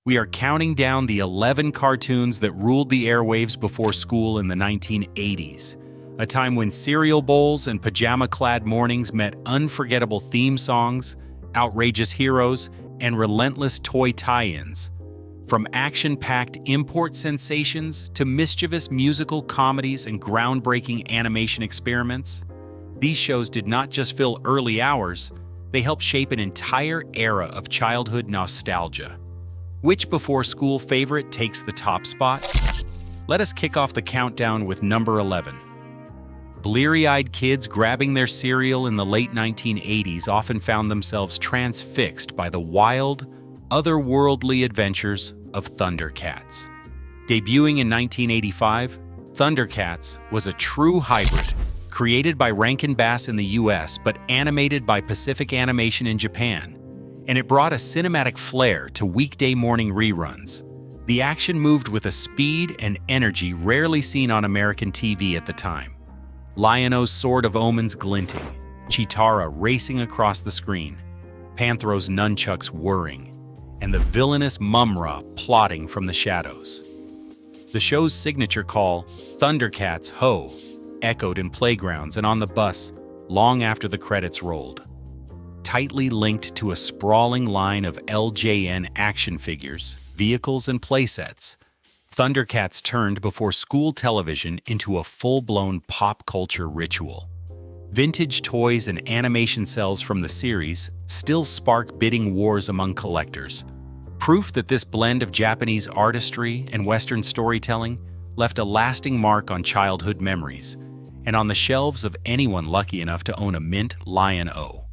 We are counting down the 11 cartoons that ruled the airwaves before school in the 1980s, a time when cereal bowls and pajama-clad mornings met unforgettable theme songs, outrageous heroes, and relentless toy tie-ins. From action-packed import sensations to mischievous musical comedies and groundbreaking animation experiments, these shows did not just fill early hours, they helped shape an entire era of childhood nostalgia. Which before-school favorite takes the top spot? Let us kick off the countdown with number 11. Bleary-eyed kids grabbing their cereal in the late 1980s often found themselves transfixed by the wild, otherworldly adventures of ThunderCats. Debuting in 1985, ThunderCats was a true hybrid, created by Rankin Bass in the US but animated by Pacific Animation in Japan, and it brought a cinematic flair to weekday morning reruns. The action moved with a speed and energy rarely seen on American TV at the time. Lion-O's Sword of Omens glinting, Chitara racing across the screen, Panthro's nunchucks whirring, and the villainous Mumra plotting from the shadows. The show's signature call, "ThunderCats Ho!" echoed in playgrounds and on the bus long after the credits rolled. Tightly linked to a sprawling line of LJN action figures, vehicles, and playsets, ThunderCats turned before school television into a full-blown pop culture ritual. Vintage toys and animation cells from the series still spark bidding wars among collectors, proof that this blend of Japanese artistry and Western storytelling left a lasting mark on childhood memories and on the shelves of anyone lucky enough to own a mint Lion-O.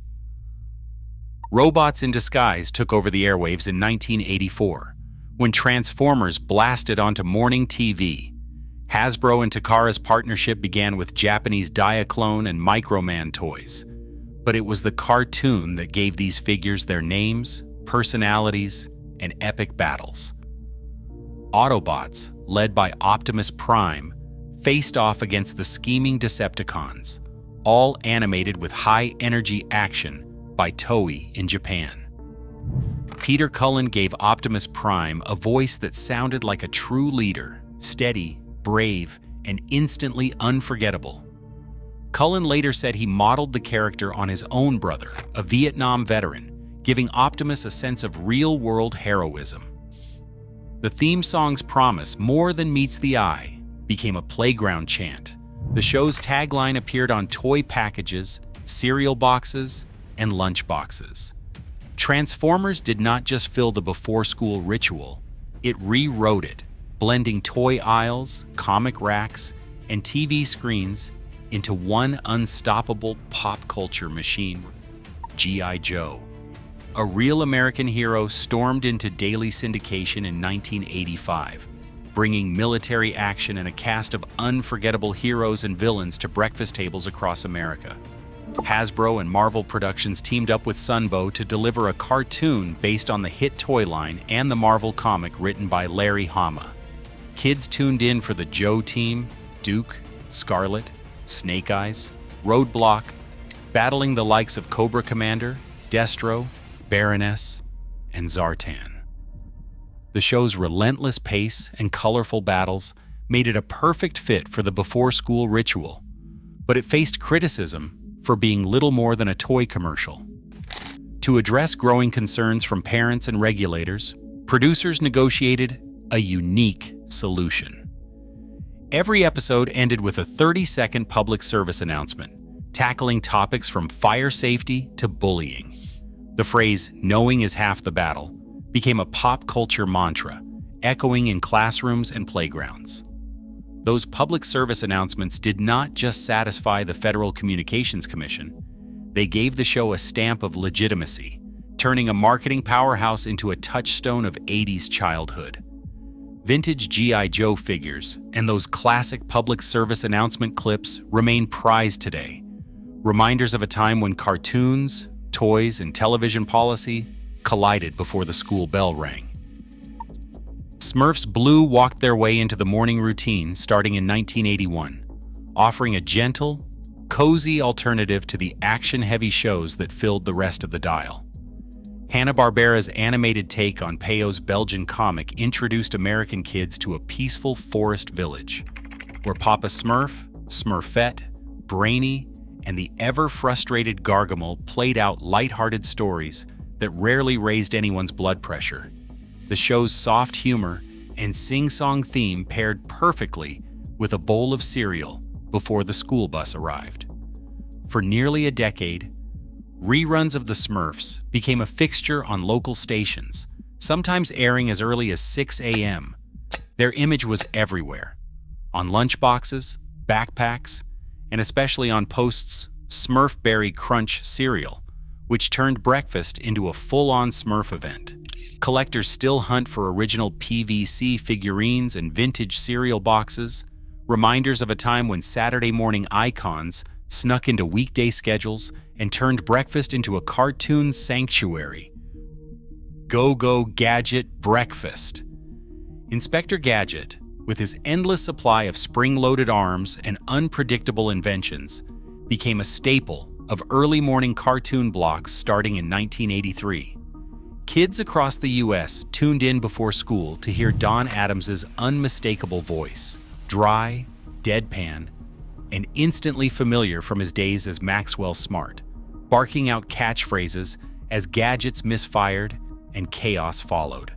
Robots in Disguise took over the airwaves in 1984, when Transformers blasted onto morning TV. Hasbro and Takara's partnership began with Japanese Diaclone and Microman toys, but it was the cartoon that gave these figures their names, personalities, and epic battles. Autobots, led by Optimus Prime, faced off against the scheming Decepticons, all animated with high-energy action by Toei in Japan. Peter Cullen gave Optimus Prime a voice that sounded like a true leader, steady, brave, and instantly unforgettable. Cullen later said he modeled the character on his own brother, a Vietnam veteran, giving Optimus a sense of real-world heroism. The theme song's promise, "More than meets the eye," became a playground chant. The show's tagline appeared on toy packages, cereal boxes, and lunch boxes. Transformers did not just fill the before-school ritual, it rewrote it, blending toy aisles, comic racks, and TV screens into one unstoppable pop culture machine. G.I. Joe, a real American hero, stormed into daily syndication in 1985, bringing military action and a cast of unforgettable heroes and villains to breakfast tables across America. Hasbro and Marvel Productions teamed up with Sunbow to deliver a cartoon based on the hit toy line and the Marvel comic written by Larry Hama. Kids tuned in for the Joe team, Duke, Scarlet, Snake Eyes, Roadblock, battling the likes of Cobra Commander, Destro, Baroness, and Zartan. The show's relentless pace and colorful battles made it a perfect fit for the before-school ritual, but it faced criticism for being little more than a toy commercial. To address growing concerns from parents and regulators, producers negotiated a unique solution. Every episode ended with a 30-second public service announcement, tackling topics from fire safety to bullying. The phrase, "knowing is half the battle," became a pop culture mantra, echoing in classrooms and playgrounds. Those public service announcements did not just satisfy the Federal Communications Commission, they gave the show a stamp of legitimacy, turning a marketing powerhouse into a touchstone of 80s childhood. Vintage G.I. Joe figures and those classic public service announcement clips remain prized today, reminders of a time when cartoons, toys, and television policy collided before the school bell rang. Smurfs Blue walked their way into the morning routine starting in 1981, offering a gentle, cozy alternative to the action-heavy shows that filled the rest of the dial. Hanna-Barbera's animated take on Peyo's Belgian comic introduced American kids to a peaceful forest village, where Papa Smurf, Smurfette, Brainy, and the ever-frustrated Gargamel played out lighthearted stories that rarely raised anyone's blood pressure. The show's soft humor and sing-song theme paired perfectly with a bowl of cereal before the school bus arrived. For nearly a decade, reruns of the Smurfs became a fixture on local stations, sometimes airing as early as 6 a.m. Their image was everywhere, on lunchboxes, backpacks, and especially on Post's Smurf Berry Crunch cereal, which turned breakfast into a full-on Smurf event. Collectors still hunt for original PVC figurines and vintage cereal boxes, reminders of a time when Saturday morning icons snuck into weekday schedules and turned breakfast into a cartoon sanctuary. Go-Go Gadget Breakfast. Inspector Gadget, with his endless supply of spring-loaded arms and unpredictable inventions, became a staple of early morning cartoon blocks starting in 1983. Kids across the U.S. tuned in before school to hear Don Adams's unmistakable voice, dry, deadpan, and instantly familiar from his days as Maxwell Smart, barking out catchphrases as gadgets misfired and chaos followed.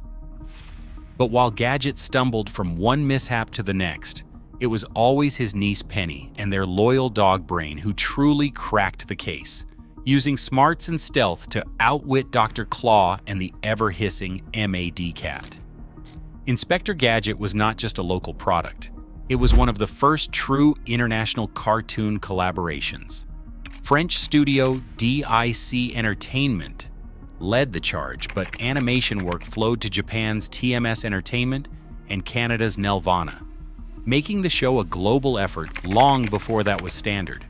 But while Gadget stumbled from one mishap to the next, it was always his niece Penny and their loyal dog Brain who truly cracked the case, using smarts and stealth to outwit Dr. Claw and the ever-hissing MAD cat. Inspector Gadget was not just a local product. It was one of the first true international cartoon collaborations. French studio DIC Entertainment led the charge, but animation work flowed to Japan's TMS Entertainment and Canada's Nelvana, making the show a global effort long before that was standard.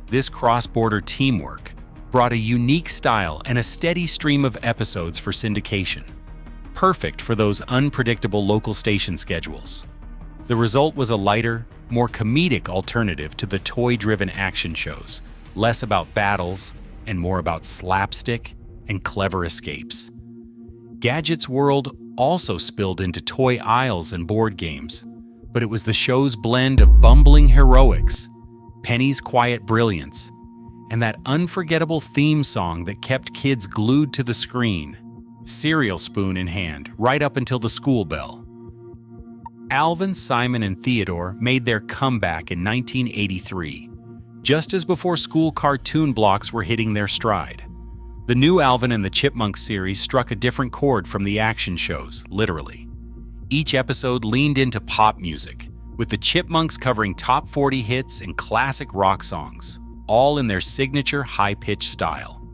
This cross-border teamwork brought a unique style and a steady stream of episodes for syndication, perfect for those unpredictable local station schedules. The result was a lighter, more comedic alternative to the toy-driven action shows, less about battles and more about slapstick and clever escapes. Gadget's world also spilled into toy aisles and board games, but it was the show's blend of bumbling heroics, Penny's quiet brilliance, and that unforgettable theme song that kept kids glued to the screen, cereal spoon in hand, right up until the school bell. Alvin, Simon, and Theodore made their comeback in 1983, just as before school cartoon blocks were hitting their stride. The new Alvin and the Chipmunks series struck a different chord from the action shows, literally. Each episode leaned into pop music, with the Chipmunks covering top 40 hits and classic rock songs, all in their signature high-pitched style.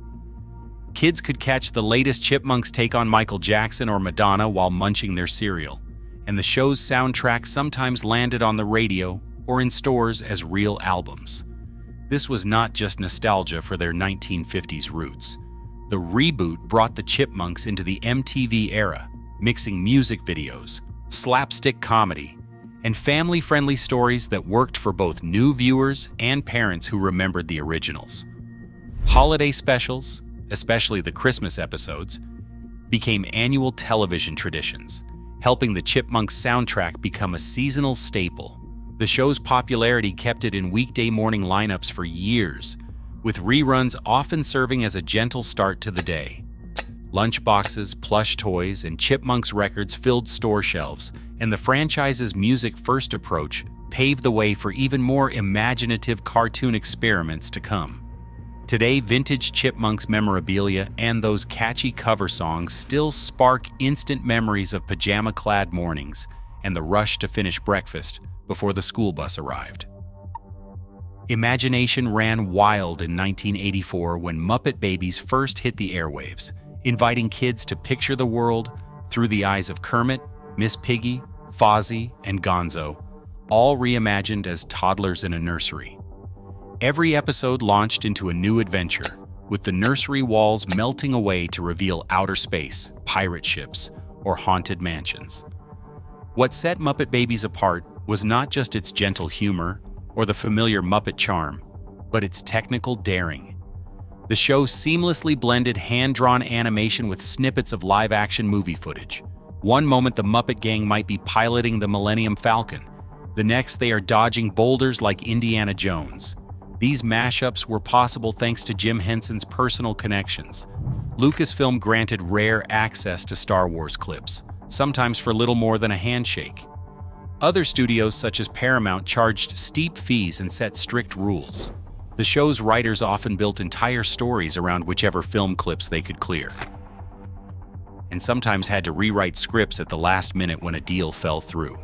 Kids could catch the latest Chipmunks take on Michael Jackson or Madonna while munching their cereal, and the show's soundtrack sometimes landed on the radio or in stores as real albums. This was not just nostalgia for their 1950s roots. The reboot brought the Chipmunks into the MTV era, mixing music videos, slapstick comedy, and family-friendly stories that worked for both new viewers and parents who remembered the originals. Holiday specials, especially the Christmas episodes, became annual television traditions, helping the Chipmunks soundtrack become a seasonal staple. The show's popularity kept it in weekday morning lineups for years, with reruns often serving as a gentle start to the day. Lunchboxes, plush toys, and Chipmunks records filled store shelves, and the franchise's music-first approach paved the way for even more imaginative cartoon experiments to come. Today, vintage Chipmunks memorabilia and those catchy cover songs still spark instant memories of pajama-clad mornings and the rush to finish breakfast before the school bus arrived. Imagination ran wild in 1984 when Muppet Babies first hit the airwaves, inviting kids to picture the world through the eyes of Kermit, Miss Piggy, Fozzie, and Gonzo, all reimagined as toddlers in a nursery. Every episode launched into a new adventure, with the nursery walls melting away to reveal outer space, pirate ships, or haunted mansions. What set Muppet Babies apart was not just its gentle humor or the familiar Muppet charm, but its technical daring. The show seamlessly blended hand-drawn animation with snippets of live-action movie footage. One moment the Muppet Gang might be piloting the Millennium Falcon. The next they are dodging boulders like Indiana Jones. These mashups were possible thanks to Jim Henson's personal connections. Lucasfilm granted rare access to Star Wars clips, sometimes for little more than a handshake. Other studios such as Paramount charged steep fees and set strict rules. The show's writers often built entire stories around whichever film clips they could clear, and sometimes had to rewrite scripts at the last minute when a deal fell through.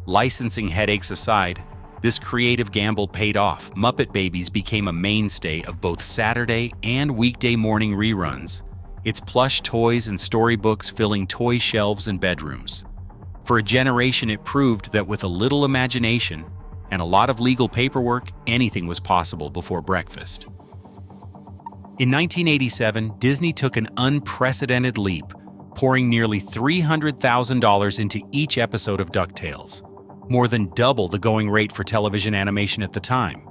Licensing headaches aside, this creative gamble paid off. Muppet Babies became a mainstay of both Saturday and weekday morning reruns, its plush toys and storybooks filling toy shelves and bedrooms. For a generation, it proved that with a little imagination and a lot of legal paperwork, anything was possible before breakfast. In 1987, Disney took an unprecedented leap, pouring nearly $300,000 into each episode of DuckTales, more than double the going rate for television animation at the time.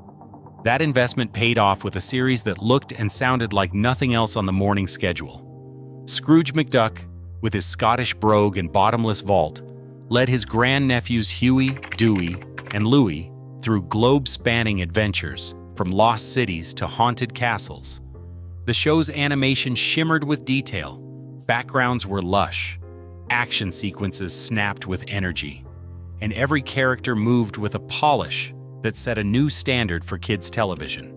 That investment paid off with a series that looked and sounded like nothing else on the morning schedule. Scrooge McDuck, with his Scottish brogue and bottomless vault, led his grandnephews Huey, Dewey, and Louie through globe-spanning adventures, from lost cities to haunted castles. The show's animation shimmered with detail, backgrounds were lush, action sequences snapped with energy, and every character moved with a polish that set a new standard for kids' television.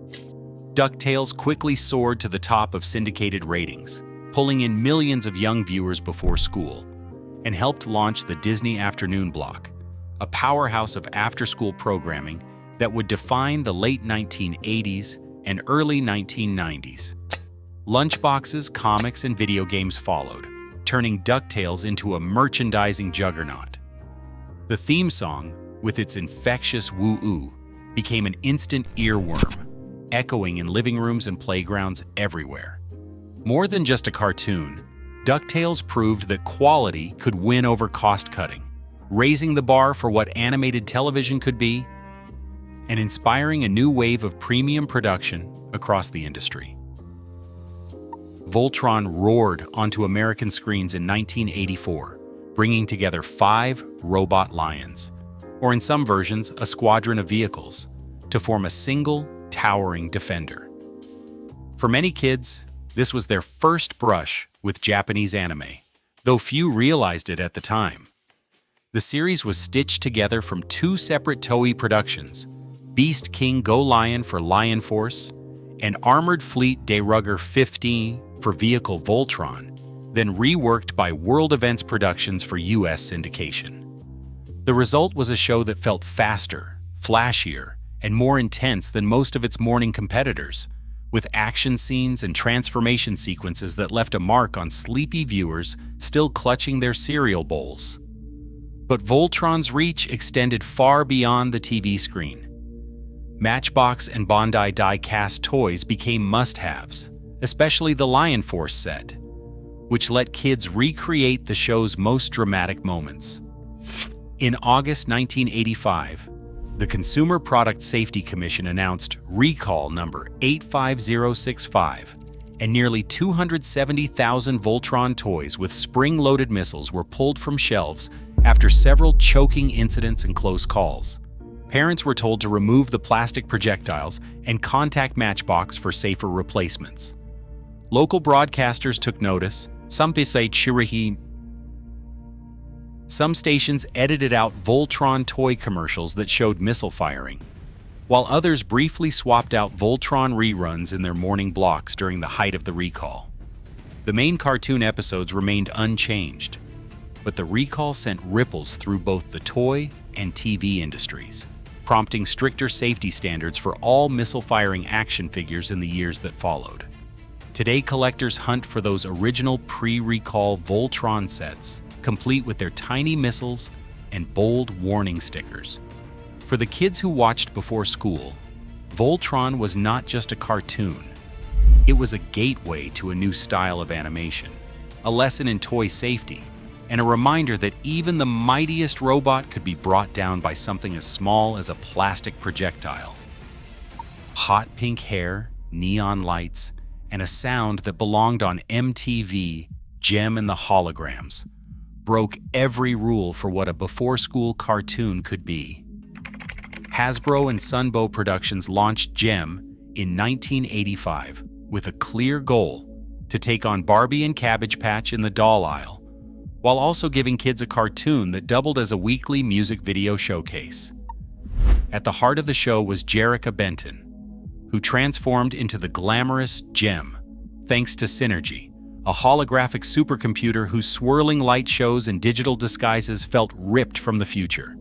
DuckTales quickly soared to the top of syndicated ratings, pulling in millions of young viewers before school, and helped launch the Disney Afternoon Block, a powerhouse of after-school programming that would define the late 1980s and early 1990s. Lunchboxes, comics, and video games followed, turning DuckTales into a merchandising juggernaut. The theme song, with its infectious woo-oo, became an instant earworm, echoing in living rooms and playgrounds everywhere. More than just a cartoon, DuckTales proved that quality could win over cost-cutting, raising the bar for what animated television could be, and inspiring a new wave of premium production across the industry. Voltron roared onto American screens in 1984, bringing together 5 robot lions, or in some versions, a squadron of vehicles, to form a single, towering defender. For many kids, this was their first brush with Japanese anime, though few realized it at the time. The series was stitched together from 2 separate Toei productions, Beast King Go Lion for Lion Force and Armored Fleet De Rugger 15 for Vehicle Voltron, then reworked by World Events Productions for US syndication. The result was a show that felt faster, flashier, and more intense than most of its morning competitors, with action scenes and transformation sequences that left a mark on sleepy viewers still clutching their cereal bowls. But Voltron's reach extended far beyond the TV screen. Matchbox and Bandai die-cast toys became must-haves, especially the Lion Force set, which let kids recreate the show's most dramatic moments. In August 1985, the Consumer Product Safety Commission announced recall number 85065, and nearly 270,000 Voltron toys with spring-loaded missiles were pulled from shelves after several choking incidents and close calls. Parents were told to remove the plastic projectiles and contact Matchbox for safer replacements. Local broadcasters took notice. Some stations edited out Voltron toy commercials that showed missile firing, while others briefly swapped out Voltron reruns in their morning blocks during the height of the recall. The main cartoon episodes remained unchanged, but the recall sent ripples through both the toy and TV industries, prompting stricter safety standards for all missile-firing action figures in the years that followed. Today, collectors hunt for those original pre-recall Voltron sets, complete with their tiny missiles and bold warning stickers. For the kids who watched before school, Voltron was not just a cartoon. It was a gateway to a new style of animation, a lesson in toy safety, and a reminder that even the mightiest robot could be brought down by something as small as a plastic projectile. Hot pink hair, neon lights, and a sound that belonged on MTV, Jem and the Holograms, broke every rule for what a before-school cartoon could be. Hasbro and Sunbow Productions launched Jem in 1985 with a clear goal to take on Barbie and Cabbage Patch in the doll aisle, while also giving kids a cartoon that doubled as a weekly music video showcase. At the heart of the show was Jerrica Benton, who transformed into the glamorous Jem, thanks to Synergy, a holographic supercomputer whose swirling light shows and digital disguises felt ripped from the future.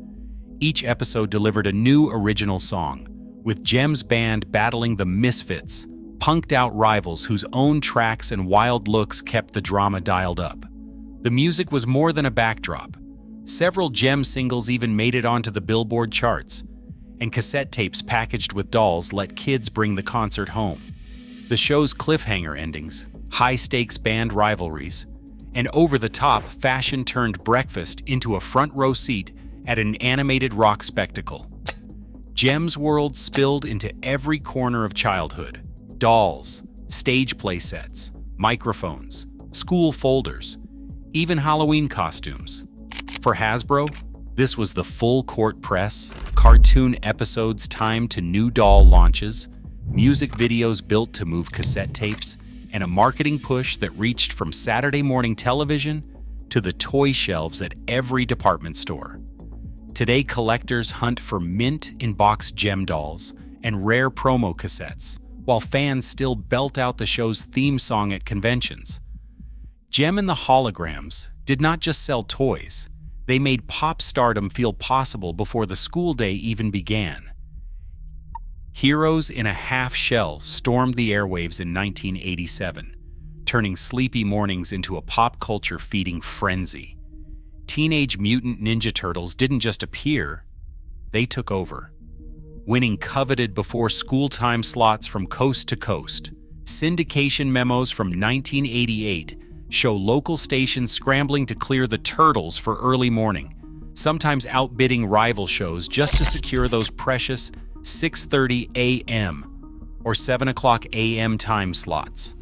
Each episode delivered a new original song, with Jem's band battling the misfits, punked-out rivals whose own tracks and wild looks kept the drama dialed up. The music was more than a backdrop. Several Jem singles even made it onto the Billboard charts, and cassette tapes packaged with dolls let kids bring the concert home. The show's cliffhanger endings, high-stakes band rivalries, and over-the-top fashion-turned breakfast into a front-row seat at an animated rock spectacle. Jem's world spilled into every corner of childhood: dolls, stage play sets, microphones, school folders, even Halloween costumes. For Hasbro, this was the full-court press, cartoon episodes timed to new doll launches, music videos built to move cassette tapes, and a marketing push that reached from Saturday morning television to the toy shelves at every department store. Today, collectors hunt for mint-in-box Jem dolls and rare promo cassettes, while fans still belt out the show's theme song at conventions. Jem and the Holograms did not just sell toys, they made pop stardom feel possible before the school day even began. Heroes in a Half Shell stormed the airwaves in 1987, turning sleepy mornings into a pop culture feeding frenzy. Teenage Mutant Ninja Turtles didn't just appear, they took over. Winning coveted before school time slots from coast to coast, syndication memos from 1988 show local stations scrambling to clear the Turtles for early morning, sometimes outbidding rival shows just to secure those precious 6:30 a.m. or 7 o'clock a.m. time slots.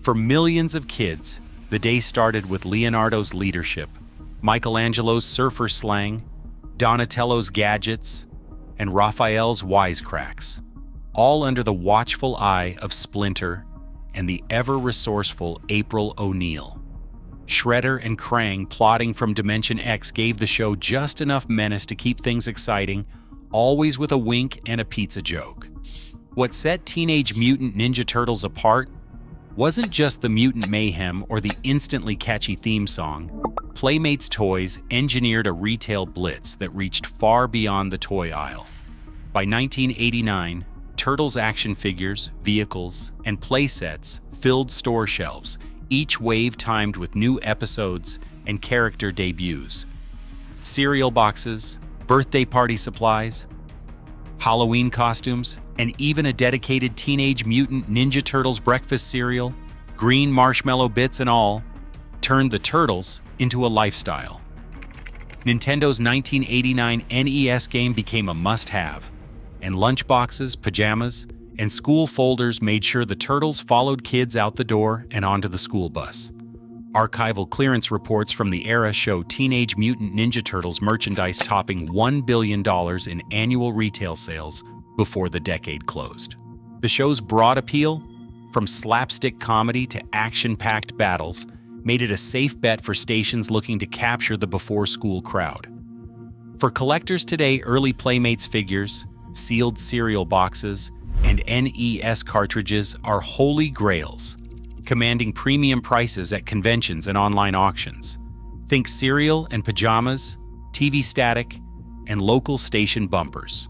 For millions of kids, the day started with Leonardo's leadership, Michelangelo's surfer slang, Donatello's gadgets, and Raphael's wisecracks, all under the watchful eye of Splinter and the ever-resourceful April O'Neil. Shredder and Krang plotting from Dimension X gave the show just enough menace to keep things exciting, always with a wink and a pizza joke. What set Teenage Mutant Ninja Turtles apart wasn't just the mutant mayhem or the instantly catchy theme song. Playmates Toys engineered a retail blitz that reached far beyond the toy aisle. By 1989, Turtles action figures, vehicles, and play sets filled store shelves, each wave timed with new episodes and character debuts. Cereal boxes, birthday party supplies, Halloween costumes, and even a dedicated Teenage Mutant Ninja Turtles breakfast cereal, green marshmallow bits and all, turned the Turtles into a lifestyle. Nintendo's 1989 NES game became a must-have, and lunchboxes, pajamas, and school folders made sure the Turtles followed kids out the door and onto the school bus. Archival clearance reports from the era show Teenage Mutant Ninja Turtles merchandise topping $1 billion in annual retail sales before the decade closed. The show's broad appeal, from slapstick comedy to action-packed battles, made it a safe bet for stations looking to capture the before-school crowd. For collectors today, early Playmates figures, sealed cereal boxes, and NES cartridges are holy grails, commanding premium prices at conventions and online auctions. Think cereal and pajamas, TV static, and local station bumpers.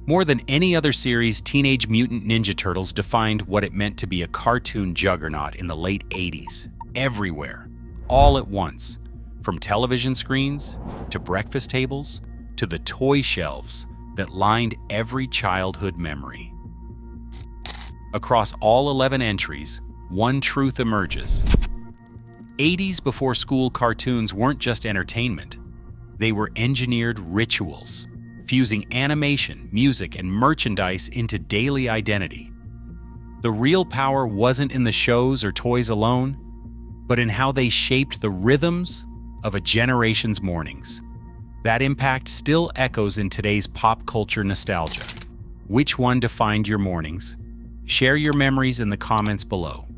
More than any other series, Teenage Mutant Ninja Turtles defined what it meant to be a cartoon juggernaut in the late 80s. Everywhere, all at once, from television screens to breakfast tables to the toy shelves that lined every childhood memory. Across all 11 entries, one truth emerges. 80s before-school cartoons weren't just entertainment. They were engineered rituals, fusing animation, music, and merchandise into daily identity. The real power wasn't in the shows or toys alone, but in how they shaped the rhythms of a generation's mornings. That impact still echoes in today's pop culture nostalgia. Which one defined your mornings? Share your memories in the comments below.